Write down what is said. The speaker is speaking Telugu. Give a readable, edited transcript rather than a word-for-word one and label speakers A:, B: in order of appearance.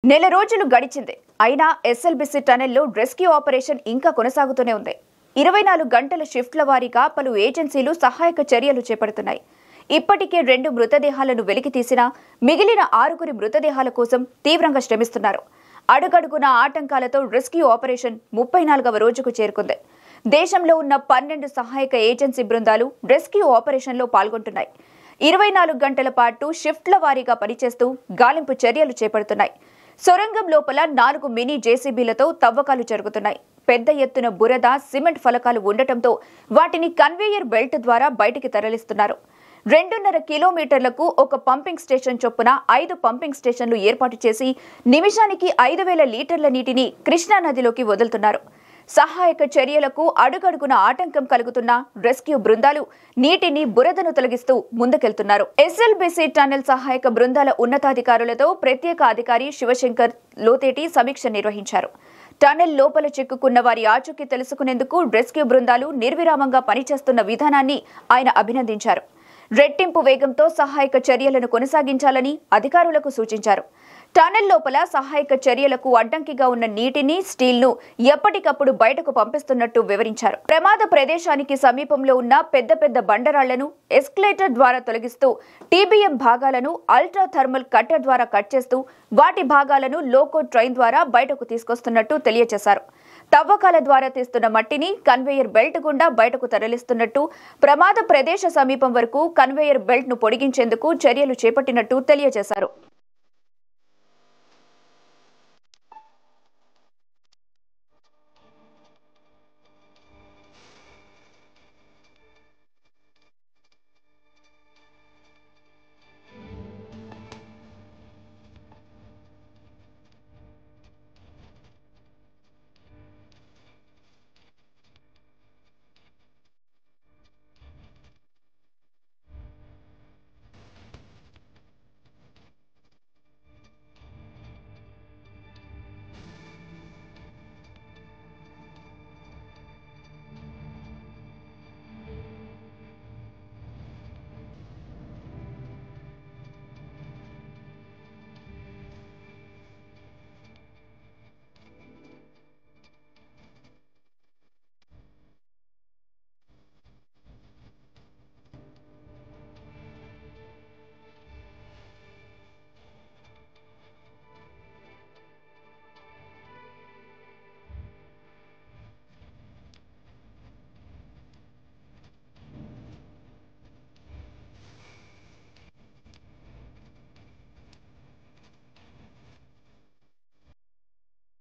A: నెల రోజులు గడిచింది. అయినా ఎస్ఎల్బీసీ టనెల్లో రెస్క్యూ ఆపరేషన్ ఇంకా కొనసాగుతూనే ఉంది. 24 గంటల షిఫ్ట్ల వారీగా పలు ఏజెన్సీలు సహాయక చర్యలు చేపడుతున్నాయి. ఇప్పటికే 2 మృతదేహాలను వెలికి తీసినా మిగిలిన 6 మృతదేహాల కోసం తీవ్రంగా శ్రమిస్తున్నారు. అడుగడుగున ఆటంకాలతో రెస్క్యూ ఆపరేషన్ 34వ రోజుకు చేరుకుంది. దేశంలో ఉన్న 12 సహాయక ఏజెన్సీ బృందాలు రెస్క్యూ ఆపరేషన్లో పాల్గొంటున్నాయి. 24 గంటల పాటు షిఫ్ట్ల వారీగా పనిచేస్తూ గాలింపు చర్యలు చేపడుతున్నాయి. సొరంగం లోపల 4 మినీ జేసీబీలతో తవ్వకాలు జరుగుతున్నాయి. పెద్ద ఎత్తున బురద, సిమెంట్ ఫలకాలు ఉండటంతో వాటిని కన్వేయర్ బెల్ట్ ద్వారా బయటికి తరలిస్తున్నారు. 2.5 కిలోమీటర్లకు ఒక పంపింగ్ స్టేషన్ చొప్పున 5 పంపింగ్ స్టేషన్లు ఏర్పాటు చేసి నిమిషానికి 5,000 లీటర్ల నీటిని కృష్ణా నదిలోకి వదులుతున్నారు. సహాయక చర్యలకు అడుగడుగున ఆటంకం కలుగుతున్న రెస్క్యూ బృందాలు నీటిని, బురదను తొలగిస్తూ ముందుకెళ్తున్నారు. ఎస్ఎల్బీసీ టనెల్ సహాయక బృందాల ఉన్నతాధికారులతో ప్రత్యేక అధికారి శివశంకర్ లోతేటి సమీక్ష నిర్వహించారు. టనెల్ లోపల చిక్కుకున్న వారి ఆచూకీ తెలుసుకునేందుకు రెస్క్యూ బృందాలు నిర్విరామంగా పనిచేస్తున్న విధానాన్ని ఆయన అభినందించారు. రెట్టింపు వేగంతో సహాయక చర్యలను కొనసాగించాలని అధికారులకు సూచించారు. టనెల్ లోపల సహాయక చర్యలకు అడ్డంకిగా ఉన్న నీటిని, స్టీల్ను ఎప్పటికప్పుడు బయటకు పంపిస్తున్నట్టు వివరించారు. ప్రమాద ప్రదేశానికి సమీపంలో ఉన్న పెద్ద పెద్ద బండరాళ్లను ఎస్కలేటర్ ద్వారా తొలగిస్తూ టీబీఎం భాగాలను అల్ట్రా థర్మల్ కట్టర్ ద్వారా కట్ చేస్తూ వాటి భాగాలను లోకో ట్రైన్ ద్వారా బయటకు తీసుకొస్తున్నట్టు తెలియజేశారు. తవ్వకాల ద్వారా తీస్తున్న మట్టిని కన్వేయర్ బెల్ట్ గుండా బయటకు తరలిస్తున్నట్టు, ప్రమాద ప్రదేశ సమీపం వరకు కన్వేయర్ బెల్ట్ ను పొడిగించేందుకు చర్యలు చేపట్టినట్టు తెలియజేశారు.